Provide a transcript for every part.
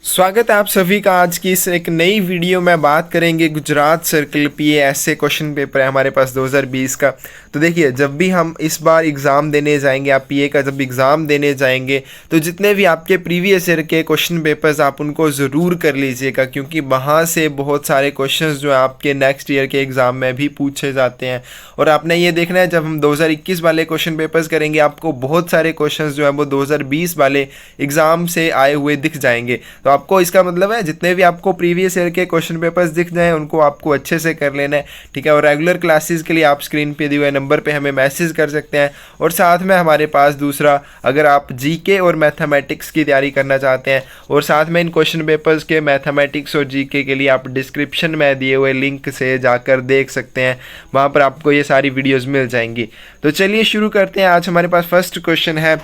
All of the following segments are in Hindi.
स्वागत है आप सभी का आज की इस एक नई वीडियो में। बात करेंगे गुजरात सर्कल पीए ऐसे क्वेश्चन पेपर है हमारे पास 2020 का। तो देखिए, जब भी हम इस बार एग्ज़ाम देने जाएंगे, आप पीए का जब एग्ज़ाम देने जाएंगे तो जितने भी आपके प्रीवियस ईयर के क्वेश्चन पेपर्स आप उनको ज़रूर कर लीजिएगा, क्योंकि वहाँ से बहुत सारे क्वेश्चन जो है आपके नेक्स्ट ईयर के एग्ज़ाम में भी पूछे जाते हैं। और आपने ये देखना है, जब हम 2021 वाले क्वेश्चन पेपर्स करेंगे आपको बहुत सारे क्वेश्चन जो है वो 2020 वाले एग्ज़ाम से आए हुए दिख जाएंगे। तो आपको इसका मतलब है जितने भी आपको प्रीवियस ईयर के क्वेश्चन पेपर्स दिख जाएं उनको आपको अच्छे से कर लेना है, ठीक है। और रेगुलर क्लासेस के लिए आप स्क्रीन पे दिए हुए नंबर पे हमें मैसेज कर सकते हैं। और साथ में हमारे पास दूसरा, अगर आप जीके और मैथमेटिक्स की तैयारी करना चाहते हैं और साथ में इन क्वेश्चन पेपर्स के मैथमेटिक्स और जीके के लिए आप डिस्क्रिप्शन में दिए हुए लिंक से जाकर देख सकते हैं, वहाँ पर आपको ये सारी वीडियोज़ मिल जाएंगी। तो चलिए शुरू करते हैं। आज हमारे पास फर्स्ट क्वेश्चन है,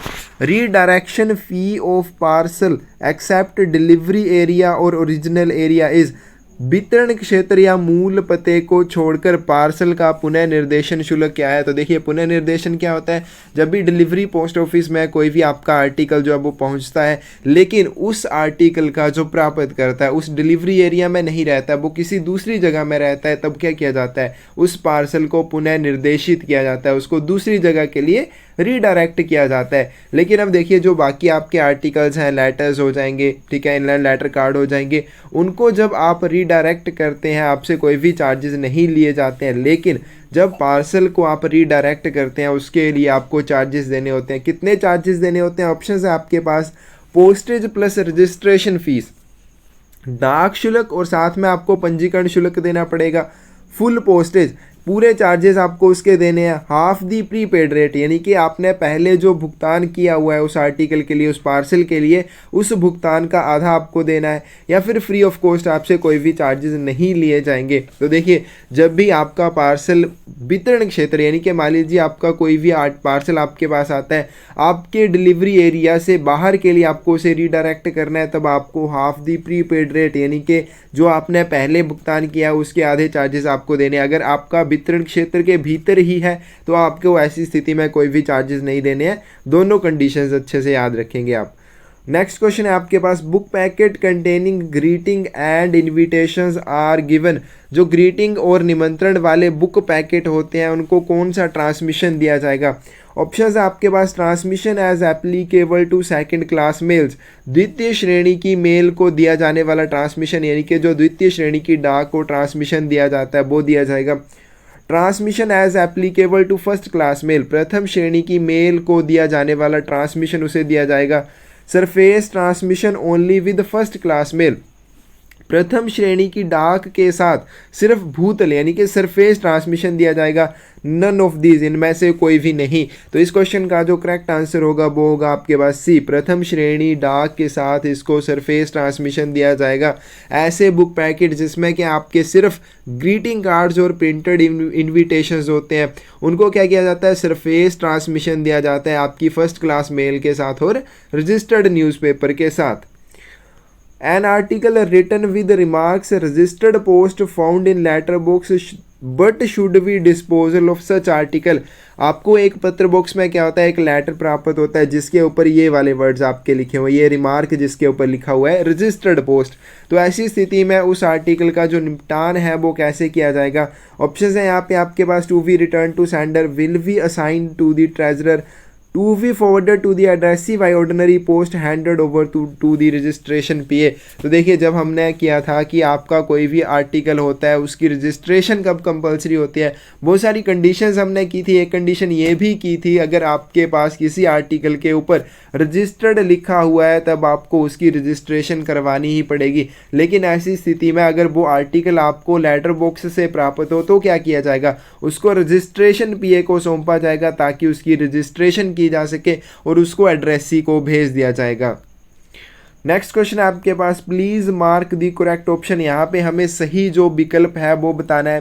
redirection fee of parcel except delivery area और ओरिजिनल एरिया इज। वितरण क्षेत्र या मूल पते को छोड़कर पार्सल का पुनः निर्देशन शुल्क क्या है। तो देखिए, पुनः निर्देशन क्या होता है, जब भी डिलीवरी पोस्ट ऑफिस में कोई भी आपका आर्टिकल जो है वो पहुंचता है, लेकिन उस आर्टिकल का जो प्राप्त करता है उस डिलीवरी एरिया में नहीं रहता है, वो किसी दूसरी जगह में रहता है, तब क्या किया जाता है, उस पार्सल को पुनः निर्देशित किया जाता है, उसको दूसरी जगह के लिए रीडायरेक्ट किया जाता है। लेकिन अब देखिए, जो बाकी आपके आर्टिकल्स हैं, लेटर्स हो जाएंगे, ठीक है, इनलैंड लेटर कार्ड हो जाएंगे, उनको जब आप रीडायरेक्ट करते हैं आपसे कोई भी चार्जेस नहीं लिए जाते हैं। लेकिन जब पार्सल को आप रीडायरेक्ट करते हैं उसके लिए आपको चार्जेस देने होते हैं। कितने चार्जेस देने होते हैं? ऑप्शन है आपके पास, पोस्टेज प्लस रजिस्ट्रेशन फीस, डाक शुल्क और साथ में आपको पंजीकरण शुल्क देना पड़ेगा, फुल पोस्टेज, पूरे चार्जेस आपको उसके देने हैं, हाफ दी प्रीपेड रेट, यानी कि आपने पहले जो भुगतान किया हुआ है उस आर्टिकल के लिए, उस पार्सल के लिए, उस भुगतान का आधा आपको देना है, या फिर फ्री ऑफ कॉस्ट आपसे कोई भी चार्जेस नहीं लिए जाएंगे। तो देखिए, जब भी आपका पार्सल वितरण क्षेत्र, यानी कि मान लीजिए आपका कोई भी पार्सल आपके पास आता है, आपके डिलीवरी एरिया से बाहर के लिए आपको उसे रीडायरेक्ट करना है, तब आपको हाफ दी प्रीपेड रेट, यानी कि जो आपने पहले भुगतान किया है उसके आधे चार्जेस आपको देने। अगर आपका वितरण क्षेत्र के भीतर ही है तो आपको ऐसी स्थिति में कोई भी चार्जेस नहीं देने हैं। दोनों कंडीशंस अच्छे से याद रखेंगे आप। नेक्स्ट क्वेश्चन है आपके पास, book packet containing greeting and invitations are given. जो ग्रीटिंग और निमंत्रण वाले बुक पैकेट होते हैं उनको कौन सा ट्रांसमिशन दिया जाएगा? ऑप्शंस है आपके पास, transmission as applicable to second class mails, द्वितीय श्रेणी की मेल को दिया जाने वाला ट्रांसमिशन, यानी कि जो द्वितीय श्रेणी की डाक को ट्रांसमिशन दिया जाता है वो दिया जाएगा। Transmission as applicable to first class mail, प्रथम श्रेणी की मेल को दिया जाने वाला ट्रांसमिशन उसे दिया जाएगा। Surface transmission only with first class mail, प्रथम श्रेणी की डाक के साथ सिर्फ भूतल यानी कि सरफेस ट्रांसमिशन दिया जाएगा। नन ऑफ दीज, इनमें से कोई भी नहीं। तो इस क्वेश्चन का जो करेक्ट आंसर होगा वो होगा आपके पास सी, प्रथम श्रेणी डाक के साथ इसको सरफेस ट्रांसमिशन दिया जाएगा। ऐसे बुक पैकेट जिसमें कि आपके सिर्फ ग्रीटिंग कार्ड्स और प्रिंटेड इन्विटेशंस होते हैं उनको क्या किया जाता है, सरफेस ट्रांसमिशन दिया जाता है आपकी फर्स्ट क्लास मेल के साथ और रजिस्टर्ड न्यूज़पेपर के साथ। An article written with remarks registered post found in letter box but should be disposal of such article। आपको एक पत्र बॉक्स में क्या होता है, एक लेटर प्राप्त होता है जिसके ऊपर ये वाले वर्ड्स आपके लिखे हुए, ये रिमार्क जिसके ऊपर लिखा हुआ है रजिस्टर्ड पोस्ट। तो ऐसी स्थिति में उस आर्टिकल का जो निपटान है वो कैसे किया जाएगा? ऑप्शन है यहाँ पे आपके पास, to be return to sender, will be assign to the treasurer, to be forwarded to the addressee by ordinary post, handed over to the registration PA. तो देखिए, जब हमने किया था कि आपका कोई भी आर्टिकल होता है उसकी रजिस्ट्रेशन कब कंपलसरी होती है, बहुत सारी कंडीशंस हमने की थी। एक कंडीशन ये भी की थी, अगर आपके पास किसी आर्टिकल के ऊपर रजिस्टर्ड लिखा हुआ है तब आपको उसकी रजिस्ट्रेशन करवानी ही पड़ेगी। लेकिन ऐसी स्थिति में अगर वो आर्टिकल आपको लेटर बॉक्स से प्राप्त हो तो क्या किया जाएगा, उसको रजिस्ट्रेशन पीए को सौंपा जाएगा ताकि उसकी रजिस्ट्रेशन की जा सके और उसको एड्रेसी को भेज दिया जाएगा। नेक्स्ट क्वेश्चन है आपके पास, please mark the correct option. यहाँ पे हमें सही जो विकल्प है वो बताना है।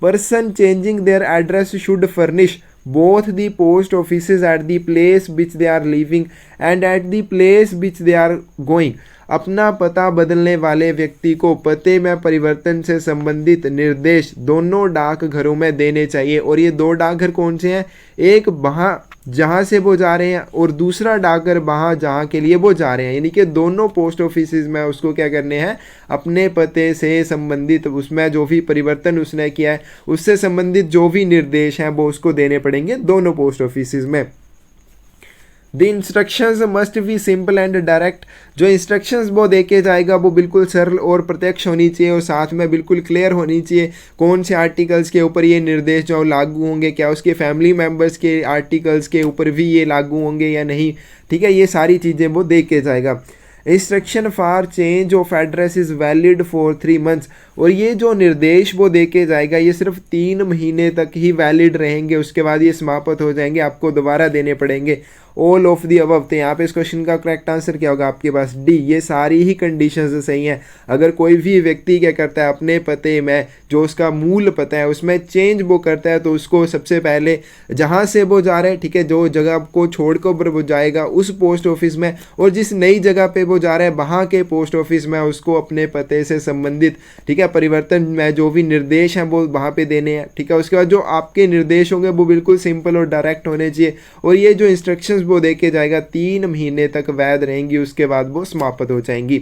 Person changing their address should furnish both the post offices at the place which they are living and at the place which they are going। अपना पता बदलने वाले व्यक्ति को पते में परिवर्तन से संबंधित निर्देश दोनों डाकघरों में देने चाहिए। और ये दो डाकघर कौन से हैं? एक वहाँ जहाँ से वो जा रहे हैं, और दूसरा डाकघर वहाँ जहाँ के लिए वो जा रहे हैं, यानी कि दोनों पोस्ट ऑफिस में उसको क्या करने हैं, अपने पते से संबंधित उसमें जो भी परिवर्तन उसने किया है उससे संबंधित जो भी निर्देश हैं वो उसको देने पड़ेंगे दोनों पोस्ट ऑफिस में। The instructions must be simple and direct, जो इंस्ट्रक्शंस वो देके जाएगा वो बिल्कुल सरल और प्रत्यक्ष होनी चाहिए, और साथ में बिल्कुल क्लियर होनी चाहिए कौन से आर्टिकल्स के ऊपर ये निर्देश जो लागू होंगे, क्या उसके फैमिली मेम्बर्स के आर्टिकल्स के ऊपर भी ये लागू होंगे या नहीं, ठीक है, ये सारी चीज़ें वो देख के जाएगा। Instruction for change of address is valid for 3 months, और ये जो निर्देश वो दे के जाएगा ये सिर्फ 3 महीने तक ही वैलिड रहेंगे, उसके बाद ये समाप्त हो जाएंगे, आपको दोबारा देने पड़ेंगे। ऑल ऑफ दी अबव, तो यहाँ पे इस क्वेश्चन का करेक्ट आंसर क्या होगा आपके पास, डी, ये सारी ही कंडीशंस सही हैं। अगर कोई भी व्यक्ति क्या करता है अपने पते में जो उसका मूल पता है उसमें चेंज वो करता है, तो उसको सबसे पहले जहाँ से वो जा रहा है, ठीक है, जो जगह को छोड़ कर वो जाएगा उस पोस्ट ऑफिस में, और जिस नई जगह पे वो जा रहा है वहाँ के पोस्ट ऑफिस में उसको अपने पते से संबंधित, ठीक है, परिवर्तन में जो भी निर्देश हैं वो वहाँ पे देने हैं, ठीक है। उसके बाद जो आपके निर्देश होंगे वो बिल्कुल सिंपल और डायरेक्ट होने चाहिए, और ये जो इंस्ट्रक्शंस वो दे के जाएगा 3 महीने तक वैध रहेंगी, उसके बाद वो समाप्त हो जाएंगी।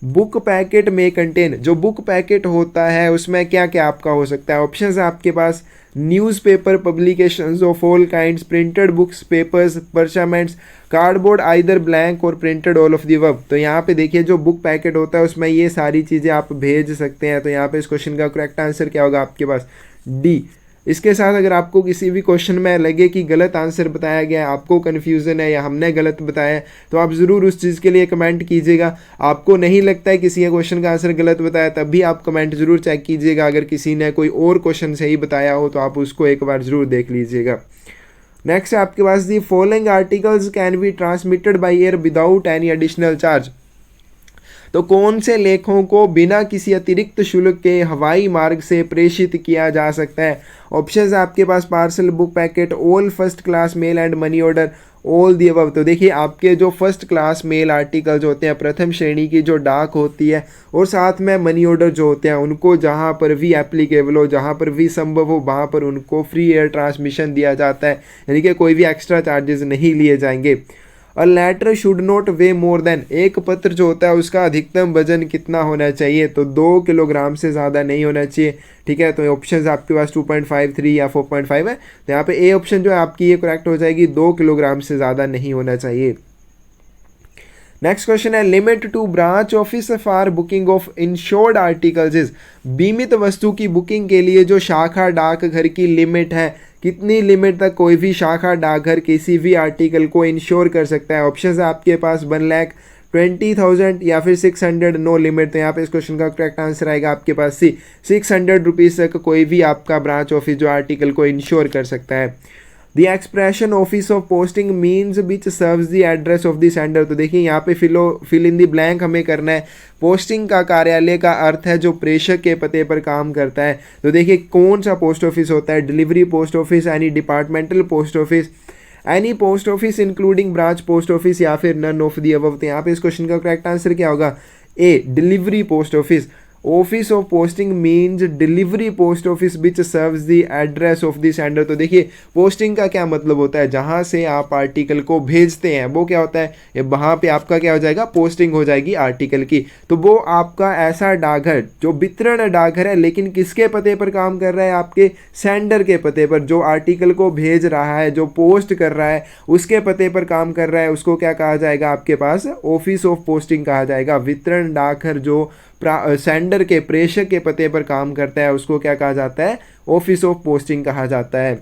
बुक पैकेट में कंटेन, जो बुक पैकेट होता है उसमें क्या क्या आपका हो सकता है, ऑप्शंस है आपके पास, newspaper publications of all kinds, printed books, papers, parchments, cardboard either blank और printed all of the above. तो यहाँ पे देखिए जो बुक पैकेट होता है उसमें ये सारी चीज़ें आप भेज सकते हैं, तो यहाँ पे इस क्वेश्चन का करेक्ट आंसर क्या होगा आपके पास, डी। इसके साथ अगर आपको किसी भी क्वेश्चन में लगे कि गलत आंसर बताया गया है, आपको कन्फ्यूज़न है या हमने गलत बताया है, तो आप ज़रूर उस चीज़ के लिए कमेंट कीजिएगा। आपको नहीं लगता है किसी क्वेश्चन का आंसर गलत बताया तब भी आप कमेंट ज़रूर चेक कीजिएगा। अगर किसी ने कोई और क्वेश्चन सही बताया हो तो आप उसको एक बार ज़रूर देख लीजिएगा। नेक्स्ट है आपके पास, the following articles can be transmitted by air without any additional charge, तो कौन से लेखों को बिना किसी अतिरिक्त शुल्क के हवाई मार्ग से प्रेषित किया जा सकता है। ऑप्शंस आपके पास, parcel, book packet, all first class mail and money order, all the above. तो देखिए आपके जो फर्स्ट क्लास मेल आर्टिकल्स होते हैं, प्रथम श्रेणी की जो डाक होती है, और साथ में मनी ऑर्डर जो होते हैं, उनको जहाँ पर भी एप्लीकेबल हो, जहाँ पर भी संभव हो, वहाँ पर उनको फ्री एयर ट्रांसमिशन दिया जाता है, यानी कि कोई भी एक्स्ट्रा चार्जेस नहीं लिए जाएंगे। A letter should not weigh more than, एक पत्र जो होता है उसका अधिकतम वजन कितना होना चाहिए, तो 2 किलोग्राम से ज़्यादा नहीं होना चाहिए, ठीक है। तो ऑप्शन आपके पास 2.53 या 4.5 है, तो यहाँ पे ए ऑप्शन जो है आपकी ये करेक्ट हो जाएगी, 2 किलोग्राम से ज़्यादा नहीं होना चाहिए। नेक्स्ट क्वेश्चन है, limit to branch office for booking of insured articles is, बीमित वस्तु की बुकिंग के लिए जो शाखा डाकघर की लिमिट है, कितनी लिमिट तक कोई भी शाखा डाकघर किसी भी आर्टिकल को इंश्योर कर सकता है। ऑप्शन है आपके पास 1,20,000 या फिर 600, नो लिमिट। तो यहाँ पे इस क्वेश्चन का करेक्ट आंसर आएगा आपके पास सी, 600 रुपीज़ तक कोई भी आपका ब्रांच ऑफिस जो आर्टिकल को इंश्योर कर सकता है। The expression office of posting means which serves the address of the sender, तो देखिए यहाँ पे फिल इन द ब्लैंक हमें करना है। पोस्टिंग का कार्यालय का अर्थ है जो प्रेषक के पते पर काम करता है, तो देखिए कौन सा पोस्ट ऑफिस होता है, delivery post office, any departmental post office, any post office including branch post office, या फिर नन ऑफ दी अबव। तो यहाँ पे इस क्वेश्चन का करेक्ट आंसर क्या होगा, A, delivery post office. Office of posting means delivery post office which serves the address of the sender. तो देखिए पोस्टिंग का क्या मतलब होता है, जहाँ से आप आर्टिकल को भेजते हैं वो क्या होता है, ये वहाँ पे आपका क्या हो जाएगा, पोस्टिंग हो जाएगी आर्टिकल की। तो वो आपका ऐसा डाकघर जो वितरण डाकघर है, लेकिन किसके पते पर काम कर रहा है, आपके सेंडर के पते पर, जो आर्टिकल को भेज रहा है, जो पोस्ट कर रहा है उसके पते पर काम कर रहा है, उसको क्या कहा जाएगा आपके पास, ऑफिस ऑफ पोस्टिंग कहा जाएगा। वितरण डाकघर जो सेंडर के, प्रेषक के पते पर काम करता है उसको क्या कहा जाता है, ऑफिस ऑफ पोस्टिंग कहा जाता है।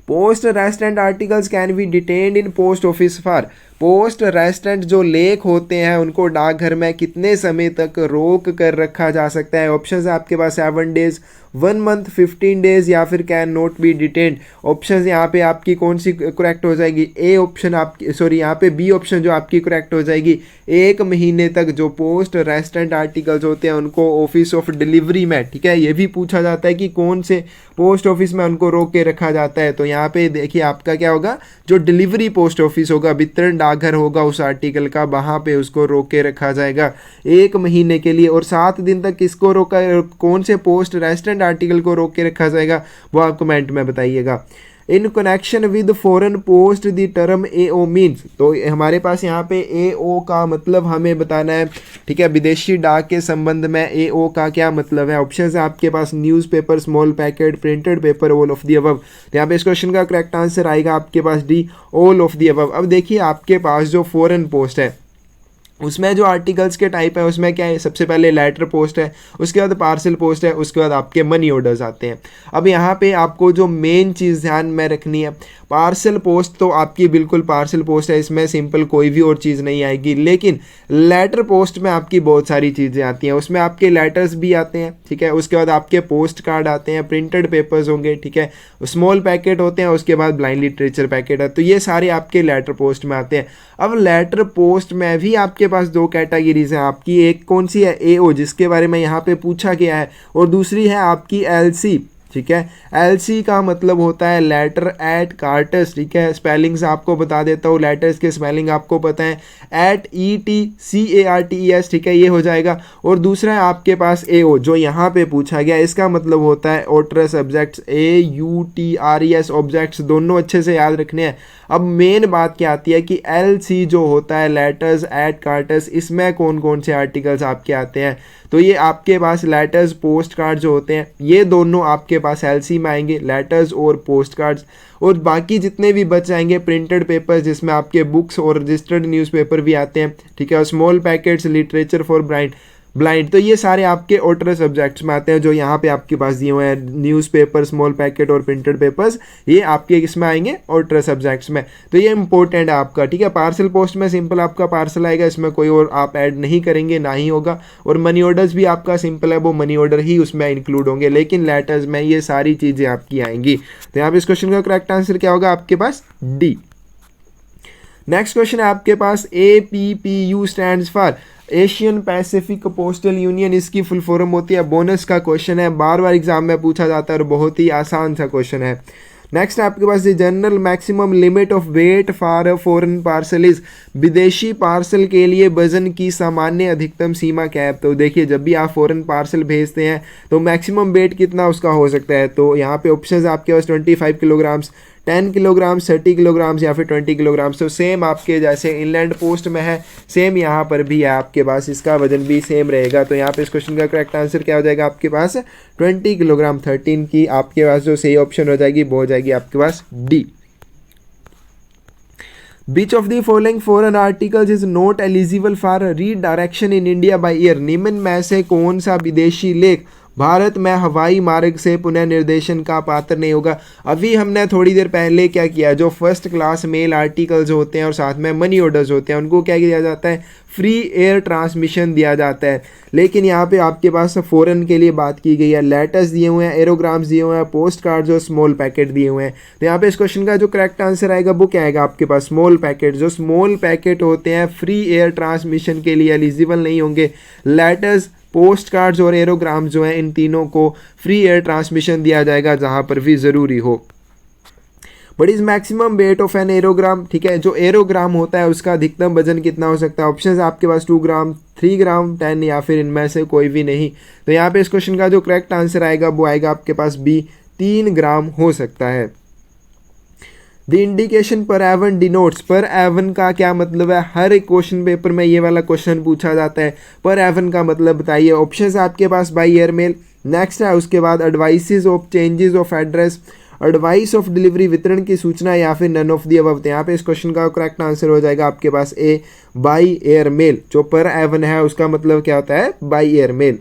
Post restante articles can be detained in post office for, post restante जो लेख होते हैं उनको डाकघर में कितने समय तक रोक कर रखा जा सकता है। ऑप्शंस आपके पास 7 डेज, 1 मंथ, 15 डेज, या फिर can not be detained. Options यहाँ पे आपकी कौन सी करेक्ट हो जाएगी, ए ऑप्शन आपकी, सॉरी यहाँ पे बी ऑप्शन जो आपकी करेक्ट हो जाएगी। 1 महीने तक जो पोस्ट रेस्टेंट आर्टिकल्स होते हैं उनको ऑफिस ऑफ डिलीवरी में, ठीक है, ये भी पूछा जाता है कि कौन से पोस्ट ऑफिस में उनको रोक के रखा जाता है। तो यहाँ पे देखिए आपका क्या होगा, जो डिलीवरी पोस्ट ऑफिस होगा, वितरण डाकघर होगा उस आर्टिकल का, वहाँ पे उसको रोक के रखा जाएगा 1 महीने के लिए। और 7 दिन तक किसको रोका, कौन से पोस्ट रेस्टेंट आर्टिकल को रोक के रखा जाएगा वो आप कमेंट में बताइएगा। In connection with foreign post the term AO means. तो हमारे पास यहाँ पे AO का मतलब हमें बताना है, ठीक है। विदेशी डाक के संबंध में AO का क्या मतलब है। ऑप्शन है आपके पास newspaper, small packet, printed paper, all of the above. तो यहाँ पे इस क्वेश्चन का करेक्ट आंसर आएगा आपके पास D, all of the above. अब देखिए आपके पास जो फॉरेन पोस्ट है उसमें जो आर्टिकल्स के टाइप है उसमें क्या है, सबसे पहले लेटर पोस्ट है, उसके बाद पार्सल पोस्ट है, उसके बाद आपके मनी ऑर्डर्स आते हैं। अब यहाँ पे आपको जो मेन चीज़ ध्यान में रखनी है, पार्सल पोस्ट तो आपकी बिल्कुल पार्सल पोस्ट है, इसमें सिंपल कोई भी और चीज़ नहीं आएगी। लेकिन लेटर पोस्ट में आपकी बहुत सारी चीज़ें आती हैं, उसमें आपके लेटर्स भी आते हैं, ठीक है। उसके बाद आपके पोस्ट कार्ड आते हैं, प्रिंटेड पेपर्स होंगे, ठीक है, स्मॉल पैकेट होते हैं, उसके बाद ब्लाइंड लिटरेचर पैकेट है। तो ये सारे आपके लेटर पोस्ट में आते हैं। अब लेटर पोस्ट में भी आपके पास दो कैटेगरीज हैं आपकी, एक कौन सी है, AO जिसके बारे में यहाँ पे पूछा गया है, और दूसरी है आपकी LC, ठीक है। LC का मतलब होता है लेटर एट कार्टस, ठीक है। स्पेलिंग्स आपको बता देता हूँ, लेटर्स के स्पेलिंग आपको पता है, एट ETCARTES, ठीक है, ये हो जाएगा। और दूसरा है आपके पास AO जो यहाँ पे पूछा गया, इसका मतलब होता है ऑटरस ऑब्जेक्ट्स, AUTRES ऑब्जेक्ट्स, दोनों अच्छे से याद रखने हैं। अब मेन बात क्या आती है कि LC जो होता है लेटर्स एट कार्टस, इसमें कौन कौन से आर्टिकल्स आपके आते हैं। तो ये आपके पास लेटर्स, पोस्ट कार्ड जो होते हैं, ये दोनों आपके पास LC में आएंगे, लेटर्स और पोस्ट कार्ड्स। और बाकी जितने भी बच जाएंगे प्रिंटेड पेपर जिसमें आपके बुक्स और रजिस्टर्ड न्यूज़पेपर भी आते हैं, ठीक है, और small packets, literature for blind, तो ये सारे आपके ऑटरस सब्जेक्ट्स में आते हैं जो यहाँ पे आपके पास दिए हुए हैं। न्यूज़पेपर, स्मॉल पैकेट और प्रिंटेड पेपर्स, ये आपके किसमें आएंगे, ऑटरस सब्जेक्ट्स में। तो ये इंपॉर्टेंट है आपका, ठीक है। पार्सल पोस्ट में सिंपल आपका पार्सल आएगा, इसमें कोई और आप ऐड नहीं करेंगे, ना ही होगा। और मनी ऑर्डर्स भी आपका सिंपल है, वो मनी ऑर्डर ही उसमें इंक्लूड होंगे, लेकिन लेटर्स में ये सारी चीज़ें आपकी आएंगी। तो यहाँ पे इस क्वेश्चन का करेक्ट आंसर क्या होगा आपके पास, डी। नेक्स्ट क्वेश्चन है आपके पास, APPU stands for Asian Pacific postal union, इसकी फुल फॉर्म होती है। बोनस का क्वेश्चन है, बार बार एग्जाम में पूछा जाता है और बहुत ही आसान सा क्वेश्चन है। नेक्स्ट आपके पास general maximum limit of weight for foreign parcel is, विदेशी पार्सल के लिए वजन की सामान्य अधिकतम सीमा क्या है। तो देखिए जब भी आप फॉरेन पार्सल भेजते हैं तो मैक्सिमम वेट कितना उसका हो सकता है। तो यहाँ पे ऑप्शन आपके पास 25 किलोग्राम्स, 10 किलोग्राम, 30 किलोग्राम्स या फिर 20 किलोग्राम्स। तो सेम आपके जैसे इनलैंड पोस्ट में है, सेम यहाँ पर भी है आपके पास, इसका वजन भी सेम रहेगा। तो यहाँ पे इस क्वेश्चन का करेक्ट आंसर क्या हो जाएगा आपके पास, 20 किलोग्राम। 13 की आपके पास जो सही ऑप्शन हो जाएगी वो हो जाएगी आपके पास D. Which of the following foreign articles is not eligible for redirection in India by air? निम्न में से कौन सा विदेशी लेख भारत में हवाई मार्ग से पुनः निर्देशन का पात्र नहीं होगा। अभी हमने थोड़ी देर पहले क्या किया, जो फर्स्ट क्लास मेल आर्टिकल्स होते हैं और साथ में मनी ऑर्डर्स होते हैं उनको क्या किया जाता है, फ्री एयर ट्रांसमिशन दिया जाता है। लेकिन यहाँ पे आपके पास फॉरेन के लिए बात की गई है, लेटर्स दिए हुए हैं, एरोग्राम्स दिए हुए हैं, पोस्ट कार्ड्स और स्मॉल पैकेट दिए हुए हैं। तो यहाँ पे इस क्वेश्चन का जो करेक्ट आंसर आएगा वो क्या आएगा आपके पास, स्मॉल पैकेट। जो स्मॉल पैकेट होते हैं फ्री एयर ट्रांसमिशन के लिए एलिजिबल नहीं होंगे। लेटर्स, पोस्ट कार्ड्स और एरोग्राम जो हैं, इन तीनों को फ्री एयर ट्रांसमिशन दिया जाएगा जहां पर भी ज़रूरी हो। What is maximum weight of an aerogram, ठीक है, जो एरोग्राम होता है उसका अधिकतम वजन कितना हो सकता है। ऑप्शन आपके पास 2 ग्राम, 3 ग्राम, 10 या फिर इनमें से कोई भी नहीं। तो यहाँ पे इस क्वेश्चन का जो करेक्ट आंसर आएगा वो आएगा आपके पास बी, 3 ग्राम हो सकता है। द इंडिकेशन पर एवन डिनोट्स, पर एवन का क्या मतलब है, हर एक क्वेश्चन पेपर में ये वाला क्वेश्चन पूछा जाता है। पर एवन का मतलब बताइए। ऑप्शन आपके पास बाई एयर मेल, नेक्स्ट है उसके बाद advices of changes of address, advice of delivery, वितरण की सूचना, या फिर नन ऑफ दी अबव। तो यहाँ पे इस क्वेश्चन का करेक्ट आंसर हो जाएगा आपके पास ए, बाई एयर मेल। जो पर एवन है उसका मतलब क्या होता है, by air mail.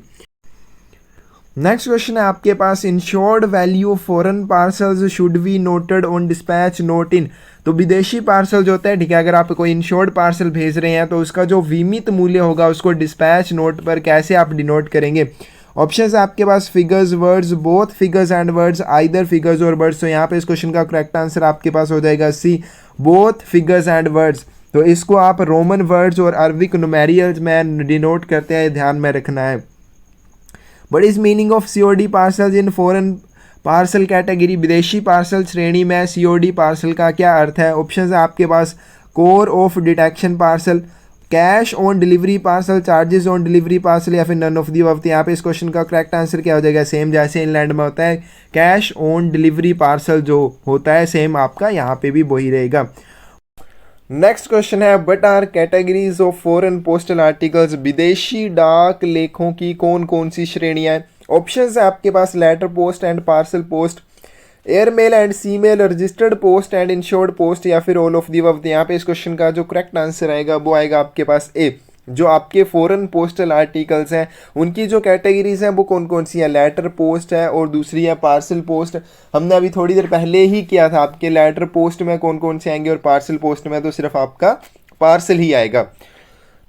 Next question है आपके पास, insured value of foreign parcels should be noted on dispatch note in. तो विदेशी पार्सल जो होता है, ठीक है, अगर आप कोई इंश्योर्ड पार्सल भेज रहे हैं तो उसका जो बीमित मूल्य होगा उसको डिस्पैच नोट पर कैसे आप डिनोट करेंगे। ऑप्शंस आपके पास figures, words, both figures and words, either figures और वर्ड्स। तो यहाँ पे इस क्वेश्चन का करेक्ट आंसर आपके पास हो जाएगा सी, बोथ फिगर्स एंड वर्ड्स। तो इसको आप रोमन वर्ड्स और अरबिक न्यूमेरियल्स में डिनोट करते हैं, ध्यान में रखना है। What is meaning of COD parcels in foreign parcel category, विदेशी पार्सल श्रेणी में COD पार्सल का क्या अर्थ है। ऑप्शन है आपके पास core of detection parcel, cash on delivery parcel, charges on delivery parcel या फिर नन ऑफ दी अबव। तो यहाँ पे इस क्वेश्चन का करेक्ट आंसर क्या हो जाएगा, सेम जैसे इनलैंड में होता है कैश ऑन डिलीवरी पार्सल जो होता है सेम आपका यहाँ पे भी वही रहेगा। नेक्स्ट क्वेश्चन है but are categories of foreign postal articles, विदेशी डाक लेखों की कौन कौन सी श्रेणियां हैं। ऑप्शंस है आपके पास letter post and parcel post, airmail and seamail, registered post and insured post या फिर ऑल ऑफ दी अबव। यहाँ पे इस क्वेश्चन का जो करेक्ट आंसर आएगा वो आएगा आपके पास ए। जो आपके फॉरेन पोस्टल आर्टिकल्स हैं उनकी जो कैटेगरीज हैं वो कौन कौन सी है, लेटर पोस्ट है और दूसरी है पार्सल पोस्ट। हमने अभी थोड़ी देर पहले ही किया था, आपके लेटर पोस्ट में कौन कौन से आएंगे और पार्सल पोस्ट में तो सिर्फ आपका पार्सल ही आएगा।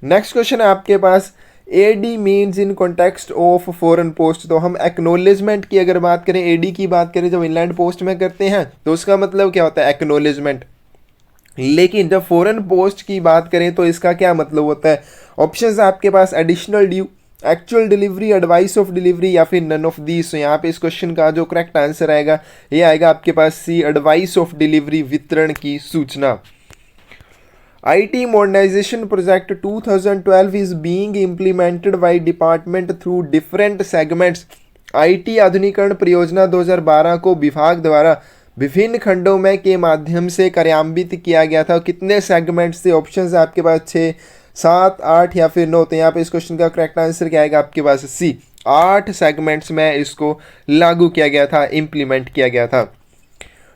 नेक्स्ट क्वेश्चन है आपके पास AD means in context of foreign post. तो हम एक्नोलेजमेंट की अगर बात करें, एडी की बात करें जब इनलैंड पोस्ट में करते हैं तो उसका मतलब क्या होता है, एक्नोलेजमेंट। लेकिन जब फॉरेन पोस्ट की बात करें तो इसका क्या मतलब होता है। ऑप्शंस आपके पास additional due, actual delivery, advice of delivery या फिर नन ऑफ दीज। तो यहाँ पे इस क्वेश्चन का जो करेक्ट आंसर आएगा ये आएगा आपके पास सी, एडवाइस ऑफ डिलीवरी, वितरण की सूचना। IT modernization project 2012 is being implemented by department through different segments। IT आधुनिकरण परियोजना 2012 को विभाग द्वारा विभिन्न खंडों में के माध्यम से कार्यान्वित किया गया था। कितने सेगमेंट से, ऑप्शंस आपके पास 6, 7, 8 या फिर 9। तो यहाँ पे इस क्वेश्चन का करेक्ट आंसर क्या आएगा आपके पास सी, 8 सेगमेंट्स में इसको लागू किया गया था, इम्प्लीमेंट किया गया था।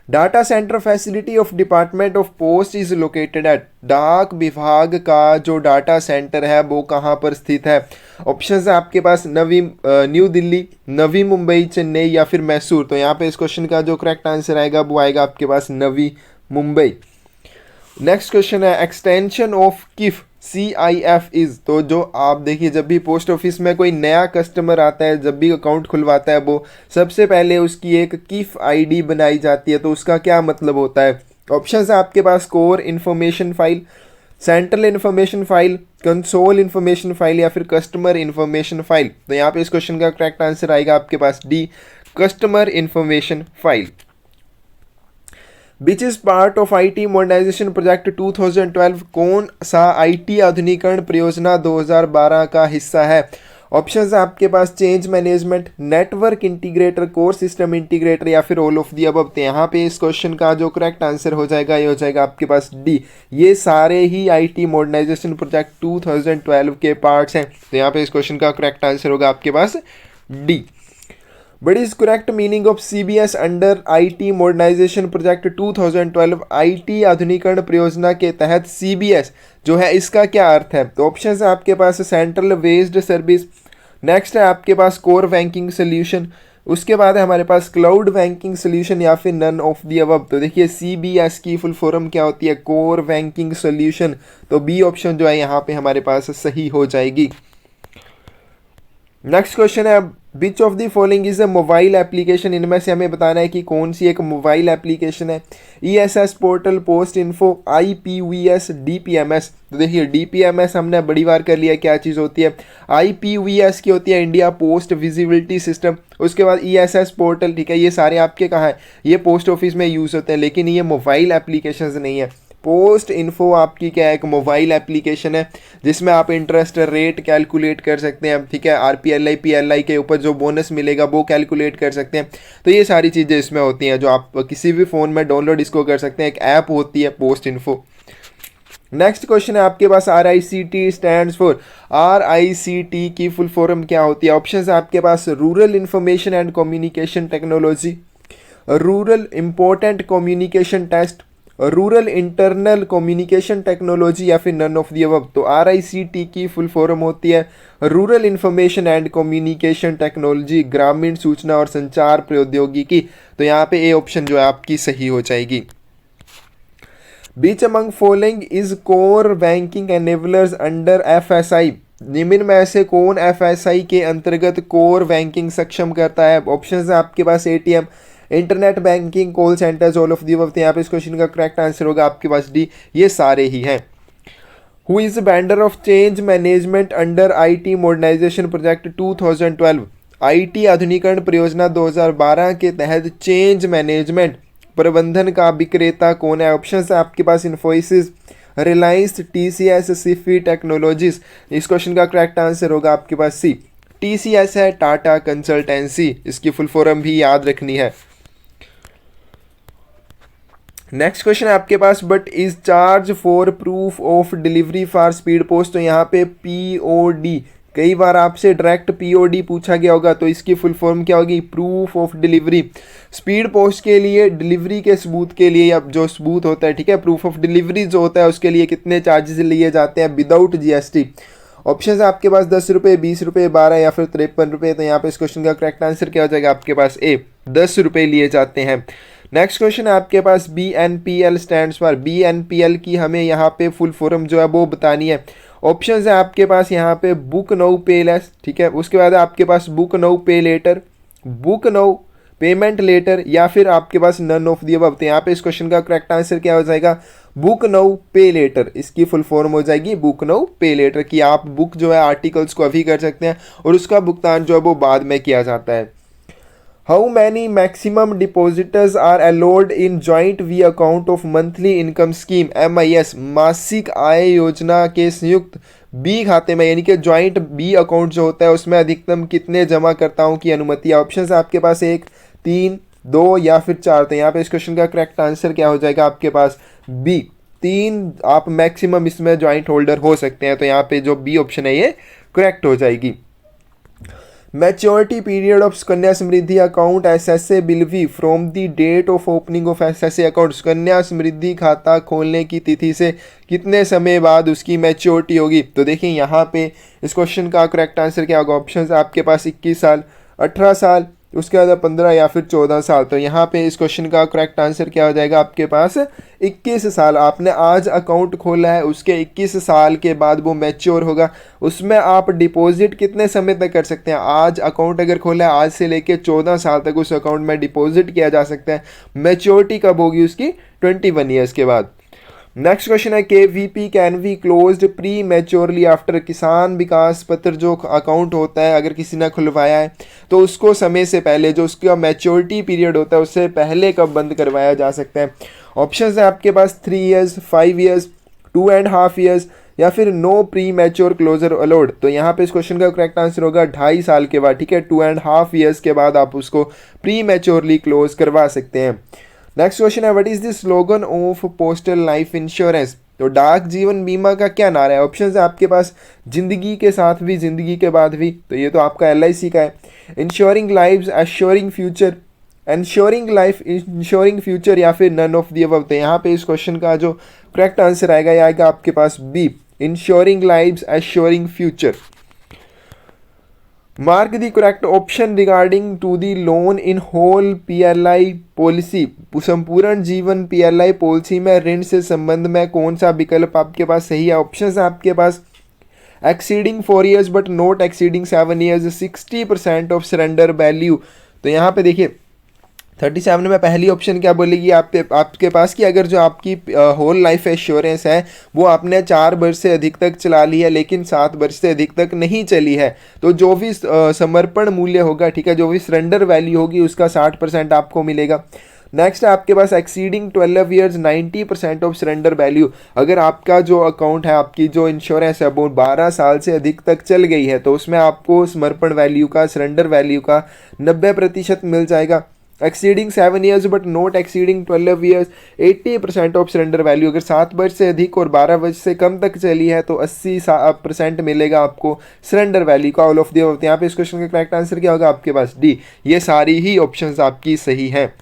Data centre facility of department of post is located at. डाक विभाग का जो डाटा सेंटर है वो कहाँ पर स्थित है। ऑप्शंस है आपके पास न्यू दिल्ली, नवी मुंबई, चेन्नई या फिर मैसूर। तो यहाँ पे इस क्वेश्चन का जो करेक्ट आंसर आएगा वो आएगा आपके पास नवी मुंबई। नेक्स्ट क्वेश्चन है एक्सटेंशन ऑफ किफ CIF इज। तो जो आप देखिए जब भी पोस्ट ऑफिस में कोई नया कस्टमर आता है, जब भी अकाउंट खुलवाता है वो सबसे पहले उसकी एक किफ ID बनाई जाती है। तो उसका क्या मतलब होता है। ऑप्शंस है आपके पास core information file, central information file, console information file या फिर कस्टमर इन्फॉर्मेशन फाइल। तो यहाँ पे इस क्वेश्चन का करेक्ट आंसर आएगा आपके पास D, customer information file. Which is part of IT modernisation project 2012। कौन सा IT आधुनिकरण परियोजना 2012 का हिस्सा है। ऑप्शंस आपके पास change management, network integrator, core system integrator या फिर ऑल ऑफ दी अबव। तो यहाँ पे इस क्वेश्चन का जो करेक्ट आंसर हो जाएगा ये हो जाएगा आपके पास डी, ये सारे ही IT मॉडर्नाइजेशन प्रोजेक्ट 2012 के पार्ट्स हैं। तो यहाँ पे इस क्वेश्चन का करेक्ट आंसर होगा आपके पास D. What is correct meaning of CBS under IT modernisation project 2012। IT आधुनिकरण परियोजना के तहत CBS जो है इसका क्या अर्थ है। तो ऑप्शन है आपके पास सेंट्रल बेस्ड सर्विस, नेक्स्ट है आपके पास कोर बैंकिंग सोल्यूशन, उसके बाद है हमारे पास क्लाउड बैंकिंग सोल्यूशन या फिर नन ऑफ दी अबव। तो देखिए CBS की फुल फॉर्म क्या होती है, कोर बैंकिंग सोल्यूशन। तो बी ऑप्शन जो है यहाँ पे हमारे पास सही हो जाएगी। नेक्स्ट क्वेश्चन है which of the following is a mobile application. इनमें से हमें बताना है कि कौन सी एक मोबाइल एप्लीकेशन है। ESS portal, post info, IPVS, DPMS। तो देखिए DPMS हमने बड़ी बार कर लिया, क्या चीज़ होती है। IPVS की होती है इंडिया पोस्ट विजिबिलिटी सिस्टम। उसके बाद ESS पोर्टल, ठीक है, ये सारे आपके कहाँ हैं, ये पोस्ट ऑफिस में यूज़ होते हैं, लेकिन ये मोबाइल एप्लीकेशन नहीं है। पोस्ट इन्फो आपकी क्या है, एक मोबाइल एप्लीकेशन है जिसमें आप इंटरेस्ट रेट कैलकुलेट कर सकते हैं, ठीक है, RPLI PLI के ऊपर जो बोनस मिलेगा वो कैलकुलेट कर सकते हैं। तो ये सारी चीज़ें इसमें होती हैं जो आप किसी भी फ़ोन में डाउनलोड इसको कर सकते हैं, एक ऐप होती है पोस्ट इन्फो। नेक्स्ट क्वेश्चन है आपके पास RICT स्टैंड्स फॉर। RICT की फुल फॉर्म क्या होती है। ऑप्शन है आपके पास rural information and communication technology, rural important communication test, rural internal communication technology या फिर नन ऑफ दी अबव। तो RICT की फुल फॉर्म होती है rural information and communication technology, ग्रामीण सूचना और संचार प्रौद्योगिकी। तो यहाँ पे ए ऑप्शन जो है आपकी सही हो जाएगी। Which among following is core banking enablers under FSI। निम्न में से कौन FSI के अंतर्गत कोर बैंकिंग सक्षम करता है। ऑप्शन है आपके पास ATM, internet banking, call centres, all of the above. यहाँ पे इस क्वेश्चन का करेक्ट आंसर होगा आपके पास डी, ये सारे ही हैं। Who is vendor of change management under IT modernisation project 2012। IT आधुनिकरण परियोजना 2012 के तहत चेंज मैनेजमेंट प्रबंधन का विक्रेता कौन है। ऑप्शन है आपके पास इन्फोसिस, रिलायंस, TCS, सिफी टेक्नोलॉजीज। इस क्वेश्चन का करेक्ट आंसर होगा आपके पास सी, TCS है, टाटा कंसल्टेंसी। इसकी फुल फॉर्म भी याद रखनी है। नेक्स्ट क्वेश्चन है आपके पास, what is charge for proof of delivery for speed post. तो यहाँ पे POD, कई बार आपसे डायरेक्ट POD पूछा गया होगा, तो इसकी फुल फॉर्म क्या होगी, proof of delivery. Speed post के लिए डिलीवरी के सबूत के लिए, या जो सबूत होता है, ठीक है, प्रूफ ऑफ डिलीवरी जो होता है उसके लिए कितने चार्जेस लिए जाते हैं विदाउट GST। ऑप्शन है आपके पास 10 रुपये, 20 रुपये, 12 या फिर 53 रुपये। तो यहाँ पे इस क्वेश्चन का करेक्ट आंसर क्या हो जाएगा आपके पास, ए, 10 रुपये लिए जाते हैं। नेक्स्ट क्वेश्चन है आपके पास, BNPL स्टैंड्स फॉर। BNPL की हमें यहाँ पे फुल फॉर्म जो है वो बतानी है। ऑप्शंस है आपके पास यहाँ पे बुक नो पे लेस, ठीक है, उसके बाद आपके पास book no pay letter, book no payment letter, या फिर आपके पास नन ऑफ दी अबव। तो यहाँ पे इस क्वेश्चन का करेक्ट आंसर क्या हो जाएगा, बुक नो पे लेटर। इसकी फुल फॉर्म हो जाएगी बुक नो पे लेटर, कि आप बुक जो है आर्टिकल्स को अभी कर सकते हैं और उसका भुगतान जो है वो बाद में किया जाता है। How many maximum depositors are allowed in joint B account of monthly income scheme, MIS, मासिक आय योजना के संयुक्त बी खाते में, यानी कि जॉइंट बी अकाउंट जो होता है उसमें अधिकतम कितने जमाकर्ताओं की अनुमति है। ऑप्शन आपके पास 1, 3, 2 या फिर 4। तो यहाँ पे इस क्वेश्चन का करेक्ट आंसर क्या हो जाएगा आपके पास, बी, 3 आप मैक्सिमम इसमें जॉइंट होल्डर हो सकते हैं। तो यहाँ पे जो बी ऑप्शन है ये करेक्ट हो जाएगी। Maturity period of Sukanya Samriddhi account SSA will be from the date of opening of SSA account. Sukanya Samriddhi खाता खोलने की तिथि से कितने समय बाद उसकी मैच्योरिटी होगी। तो देखिए यहाँ पे इस क्वेश्चन का करेक्ट आंसर क्या होगा। ऑप्शन आपके पास 21 साल, 18 साल, उसके बाद 15 या फिर 14 साल। तो यहाँ पे इस क्वेश्चन का करेक्ट आंसर क्या हो जाएगा आपके पास, 21 साल। आपने आज अकाउंट खोला है, उसके 21 साल के बाद वो मैच्योर होगा। उसमें आप डिपॉजिट कितने समय तक कर सकते हैं। आज अकाउंट अगर खोला है, आज से लेके 14 साल तक उस अकाउंट में डिपॉजिट किया जा सकता है। मैच्योरिटी कब होगी उसकी, 21 ईयर्स के बाद। नेक्स्ट क्वेश्चन है, KVP can be closed pre maturely after. किसान विकास पत्र जो अकाउंट होता है, अगर किसी ने खुलवाया है तो उसको समय से पहले, जो उसका मैच्योरिटी पीरियड होता है उससे पहले कब बंद करवाया जा सकता है। ऑप्शंस है आपके पास 3 ईयर्स, 5 ईयर्स, 2.5 ईयर्स, या फिर no premature closure allowed. तो यहाँ पे इस क्वेश्चन का करेक्ट आंसर होगा 2.5 साल के बाद, ठीक है, 2.5 ईयर्स के बाद आप उसको प्री मैच्योरली क्लोज करवा सकते हैं। नेक्स्ट क्वेश्चन है, what is the slogan of postal life insurance. तो डाक जीवन बीमा का क्या नारा है। ऑप्शन है आपके पास जिंदगी के साथ भी, जिंदगी के बाद भी। तो ये तो आपका LIC का है। Ensuring lives, assuring future, ensuring life, ensuring future, या फिर नन ऑफ दी अबव। तो यहाँ पे इस क्वेश्चन का जो करेक्ट आंसर आएगा ये आएगा आपके पास B, insuring lives, assuring future. Mark the correct option regarding to the loan in whole PLI policy. संपूर्ण जीवन PLI पॉलिसी में ऋण से संबंध में कौन सा विकल्प आपके पास सही है। ऑप्शन है आपके पास exceeding 4 years but not exceeding 7 years, 60% of surrender value. तो यहाँ पे देखिए 37 में पहली ऑप्शन क्या बोलेगी आपके पास कि अगर जो आपकी होल लाइफ एश्योरेंस है वो आपने 4 वर्ष से अधिक तक चला ली है लेकिन 7 वर्ष से अधिक तक नहीं चली है, तो जो भी समर्पण मूल्य होगा, ठीक है, जो भी सरेंडर वैल्यू होगी उसका 60% आपको मिलेगा। नेक्स्ट आपके पास exceeding 12 years, 90% of surrender value. अगर आपका जो अकाउंट है, आपकी जो इंश्योरेंस है वो 12 साल से अधिक तक चल गई है तो उसमें आपको समर्पण वैल्यू का, सरेंडर वैल्यू का 90% मिल जाएगा। Exceeding 7 years but not exceeding 12 years, 80% of surrender value. अगर 7 वर्ष से अधिक और 12 वर्ष से कम तक चली है तो 80% मिलेगा आपको सरेंडर वैल्यू का। All of the above. यहाँ पे इस क्वेश्चन का करेक्ट आंसर क्या होगा आपके पास, डी। ये सारी ही ऑप्शंस आपकी सही हैं।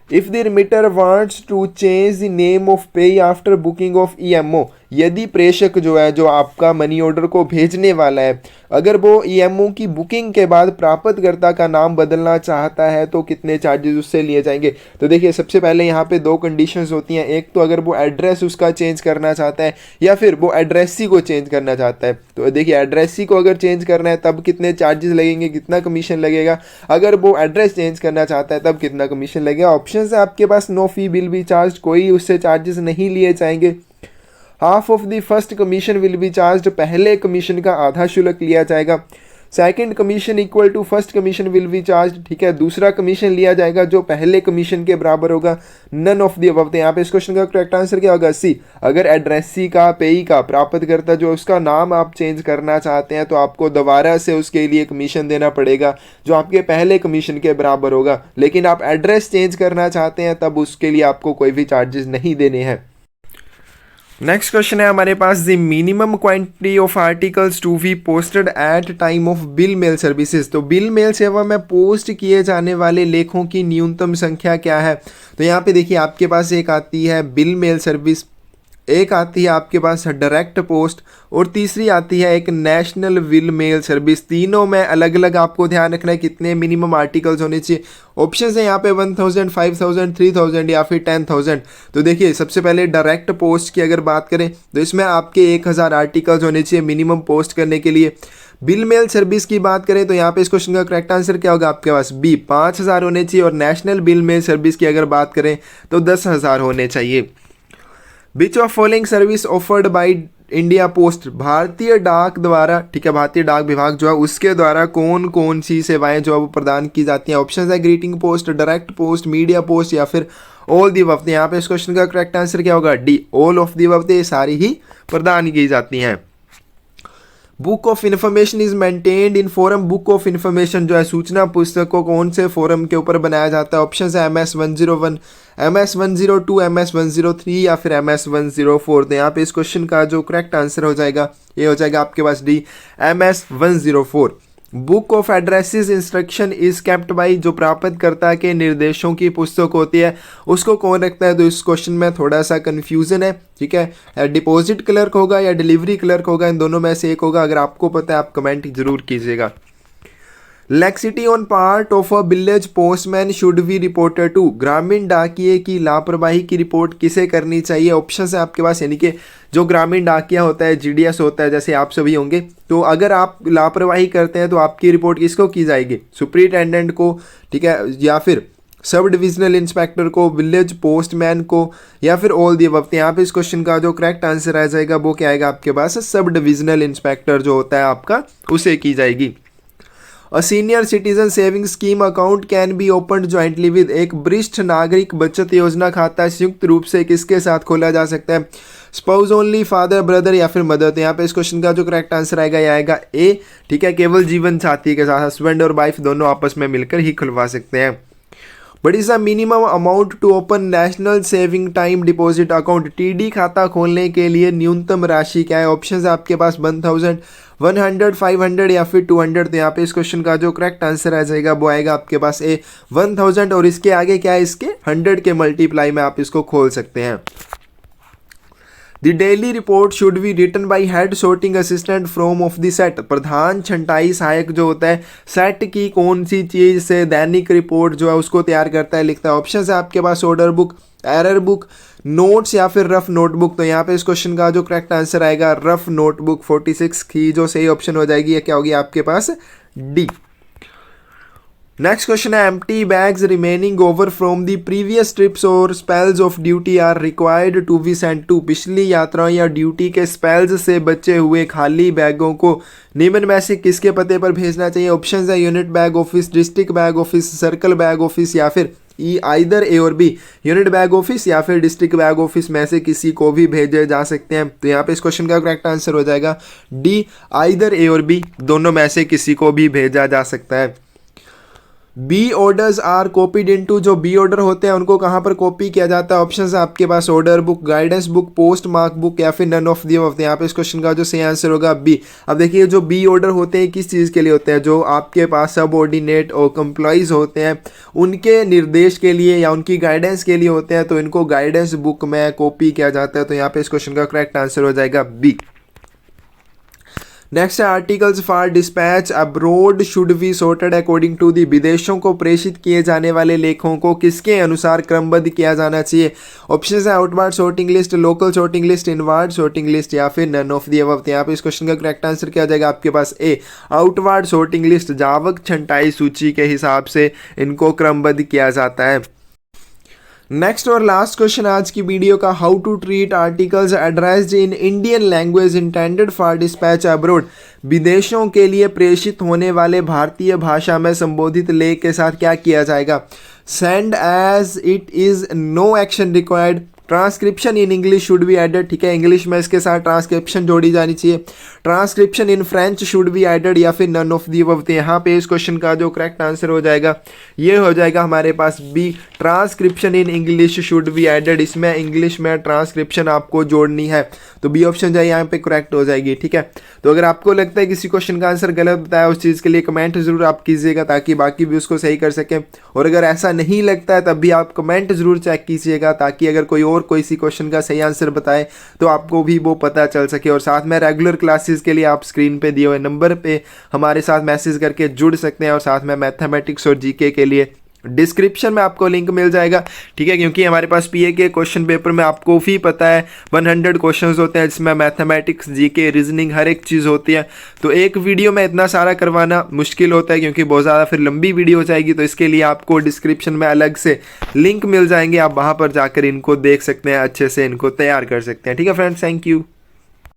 If the remitter wants to change the name of payee after booking of EMO, यदि प्रेषक जो है, जो आपका मनी ऑर्डर को भेजने वाला है, अगर वो EMO की बुकिंग के बाद प्राप्तकर्ता का नाम बदलना चाहता है तो कितने चार्जेस उससे लिए जाएंगे। तो देखिए सबसे पहले यहाँ पे 2 कंडीशंस होती हैं। एक तो अगर वो एड्रेस उसका चेंज करना चाहता है या फिर वो एड्रेसी को चेंज करना चाहता है। तो देखिए एड्रेसी को अगर चेंज करना है तब कितने चार्जेस लगेंगे, कितना कमीशन लगेगा। अगर वो एड्रेस चेंज करना चाहता है तब कितना कमीशन लगेगा। ऑप्शन है आपके पास no fee will be charge, कोई उससे चार्जेस नहीं लिए जाएंगे। Half of the first commission will be charge, पहले कमीशन का आधा शुल्क लिया जाएगा। Second commission equal to first commission will be charge, ठीक है, दूसरा कमीशन लिया जाएगा जो पहले कमीशन के बराबर होगा। None of the above. तो यहाँ पे इस क्वेश्चन का करेक्ट आंसर क्या होगा? सी। अगर एड्रेसी का, पेई का, प्राप्तकर्ता जो उसका नाम आप चेंज करना चाहते हैं तो आपको दोबारा से उसके लिए कमीशन देना पड़ेगा जो आपके पहले कमीशन के बराबर होगा। लेकिन आप एड्रेस चेंज करना चाहते हैं तब उसके लिए आपको कोई भी चार्जेस नहीं देने हैं। नेक्स्ट क्वेश्चन है हमारे पास, the minimum quantity of articles to be posted at time of bill mail services. तो बिल मेल सेवा में पोस्ट किए जाने वाले लेखों की न्यूनतम संख्या क्या है? तो यहाँ पे देखिए आपके पास एक आती है बिल मेल सर्विस, एक आती है आपके पास डायरेक्ट पोस्ट और तीसरी आती है एक नेशनल बिल मेल सर्विस। तीनों में अलग अलग आपको ध्यान रखना है कितने मिनिमम आर्टिकल्स होने चाहिए। ऑप्शन है यहाँ पे 1000, 5000, 3000 या फिर 10000। तो देखिए सबसे पहले डायरेक्ट पोस्ट की अगर बात करें तो इसमें आपके 1000 आर्टिकल्स होने चाहिए मिनिमम पोस्ट करने के लिए। बिल मेल सर्विस की बात करें तो यहाँ पे इस क्वेश्चन का करेक्ट आंसर क्या होगा आपके पास? बी, 5000 होने चाहिए। और नेशनल बिल मेल सर्विस की अगर बात करें तो 10,000 होने चाहिए। Which of following service offered by India post, भारतीय डाक द्वारा, ठीक है, भारतीय डाक विभाग जो है उसके द्वारा कौन कौन सी सेवाएं जो है वो प्रदान की जाती हैं? ऑप्शन है greeting post, direct post, media post या फिर ऑल दी अबव। यहाँ पे इस क्वेश्चन का करेक्ट आंसर क्या होगा? D, all of the above. ये सारी ही प्रदान की जाती हैं। Book of information is maintained in forum, book of information जो है सूचना पुस्तक को कौन से फोरम के ऊपर बनाया जाता है? ऑप्शन है MS-101, MS-102, MS-103 या फिर MS-104। तो यहाँ पे इस क्वेश्चन का जो करेक्ट आंसर हो जाएगा ये हो जाएगा आपके पास D, MS-104। Book of addresses instruction is kept by, जो प्राप्तकर्ता के निर्देशों की पुस्तक होती है उसको कौन रखता है? तो इस क्वेश्चन में थोड़ा सा कंफ्यूजन है, ठीक है, डिपॉजिट क्लर्क होगा या डिलीवरी क्लर्क होगा, इन दोनों में से एक होगा। अगर आपको पता है आप कमेंट जरूर कीजिएगा। Laxity on part of a village postman should be reported to, ग्रामीण डाकिये की लापरवाही की रिपोर्ट किसे करनी चाहिए? ऑप्शन है आपके पास, यानी कि जो ग्रामीण डाकिया होता है, GDS होता है, जैसे आप सभी होंगे, तो अगर आप लापरवाही करते हैं तो आपकी रिपोर्ट किसको की जाएगी? सुपरिटेंडेंट को, ठीक है, या फिर सब डिविजनल इंस्पेक्टर को, विलेज पोस्टमैन को, या फिर ऑल दी अबव। यहाँ पे इस क्वेश्चन का जो करेक्ट आंसर आ जाएगा वो क्या आएगा आपके पास? सब डिविजनल इंस्पेक्टर जो होता है आपका उसे की जाएगी। A senior citizen saving scheme account can be open jointly with, एक वरिष्ठ नागरिक बचत योजना खाता संयुक्त रूप से किसके साथ खोला जा सकता है? स्पाउस ओनली, फादर, ब्रदर या फिर मदर। तो यहाँ पे इस क्वेश्चन का जो करेक्ट आंसर आएगा ये आएगा ए, ठीक है, केवल जीवन साथी के साथ, हस्बैंड और वाइफ दोनों आपस में मिलकर ही खुलवा सकते हैं। But is the minimum amount to open national saving time deposit account, TD खाता खोलने के लिए न्यूनतम राशि क्या है? ऑप्शन है आपके पास 1000, 100, 500 या फिर 200। तो यहाँ पे इस क्वेश्चन का जो करेक्ट आंसर आ जाएगा वो आएगा आपके पास ए, 1000। और इसके आगे क्या है? इसके 100 के मल्टीप्लाई में आप इसको खोल सकते हैं। The daily report should be written by head sorting assistant from of the set, प्रधान छंटाई सहायक जो होता है सेट की कौन सी चीज से दैनिक रिपोर्ट जो है उसको तैयार करता है, लिखता है? ऑप्शन है आपके पास order book, error book, notes या फिर रफ नोटबुक। तो यहाँ पे इस क्वेश्चन का जो करेक्ट आंसर आएगा रफ नोटबुक। 46 की जो सही ऑप्शन हो जाएगी ये क्या होगी आपके पास? डी। नेक्स्ट क्वेश्चन है, empty bags remaining over from the previous trips और spells of duty are required to be sent to, पिछली यात्राओं या ड्यूटी के स्पेल्स से बचे हुए खाली बैगों को निम्न में से किसके पते पर भेजना चाहिए? ऑप्शन है unit bag office, district bag office, circle bag office या फिर आइदर ए और बी, यूनिट बैग ऑफिस या फिर डिस्ट्रिक्ट बैग ऑफिस में से किसी को भी भेजे जा सकते हैं। तो यहाँ पे इस क्वेश्चन का करेक्ट आंसर हो जाएगा डी, आइदर ए और बी, दोनों में से किसी को भी भेजा जा सकता है। B orders are copied into, जो बी ऑर्डर होते हैं उनको कहाँ पर कॉपी किया जाता है? ऑप्शन है आपके पास order book, guidance book, post mark book या फिर नन ऑफ दी अबव। यहाँ पे इस क्वेश्चन का जो सही आंसर होगा बी। अब देखिए जो बी ऑर्डर होते हैं किस चीज़ के लिए होते हैं? जो आपके पास सबऑर्डिनेट और एम्प्लॉइज होते हैं उनके निर्देश के लिए या उनकी गाइडेंस के लिए होते हैं, तो इनको गाइडेंस बुक में कॉपी किया जाता है। तो यहाँ पे इस क्वेश्चन का करेक्ट आंसर हो जाएगा बी। नेक्स्ट है articles for dispatch abroad should be sorted according to the, विदेशों को प्रेषित किए जाने वाले लेखों को किसके अनुसार क्रमबद्ध किया जाना चाहिए? ऑप्शन है outward sorting list, local sorting list, inward sorting list या फिर नन ऑफ दी अबव। यहाँ पे इस क्वेश्चन का करेक्ट आंसर क्या आ जाएगा आपके पास? ए, आउटवार्ड सॉर्टिंग लिस्ट, जावक छंटाई सूची के हिसाब से इनको क्रमबद्ध किया जाता है। नेक्स्ट और लास्ट क्वेश्चन आज की वीडियो का, how to treat articles addressed in Indian language intended for dispatch abroad. विदेशों के लिए प्रेषित होने वाले भारतीय भाषा में संबोधित लेख के साथ क्या किया जाएगा। Send as it is, no action required. Transcription in English should be added, ठीक है, इंग्लिश में इसके साथ ट्रांसक्रिप्शन जोड़ी जानी चाहिए। Transcription in French should be added, या फिर नन ऑफ दी अबव। तो यहाँ पे इस क्वेश्चन का जो करेक्ट आंसर हो जाएगा ये हो जाएगा हमारे पास B, transcription in English should be added. इसमें इंग्लिश में ट्रांसक्रिप्शन आपको जोड़नी है, तो बी ऑप्शन जो है यहाँ पे करेक्ट हो जाएगी, ठीक है। तो अगर आपको लगता है किसी क्वेश्चन का आंसर गलत बताया, उस चीज़ के लिए कमेंट जरूर आप कीजिएगा ताकि बाकी भी उसको सही कर सकें। और अगर ऐसा नहीं लगता है तब भी आप कमेंट जरूर चेक कीजिएगा ताकि अगर कोई और कोई सी क्वेश्चन का सही आंसर बताए तो आपको भी वो पता चल सके। और साथ में रेगुलर क्लासेस के लिए आप स्क्रीन पे दिए हुए नंबर पे हमारे साथ मैसेज करके जुड़ सकते हैं। और साथ में मैथमेटिक्स और जीके के लिए डिस्क्रिप्शन में आपको लिंक मिल जाएगा, ठीक है, क्योंकि हमारे पास पीए के क्वेश्चन पेपर में आपको भी पता है 100 क्वेश्चंस होते हैं जिसमें मैथमेटिक्स, जीके, रीजनिंग हर एक चीज़ होती है। तो एक वीडियो में इतना सारा करवाना मुश्किल होता है क्योंकि बहुत ज़्यादा फिर लंबी वीडियो हो जाएगी। तो इसके लिए आपको डिस्क्रिप्शन में अलग से लिंक मिल जाएंगे, आप वहाँ पर जाकर इनको देख सकते हैं, अच्छे से इनको तैयार कर सकते हैं, ठीक है फ्रेंड्स, थैंक यू।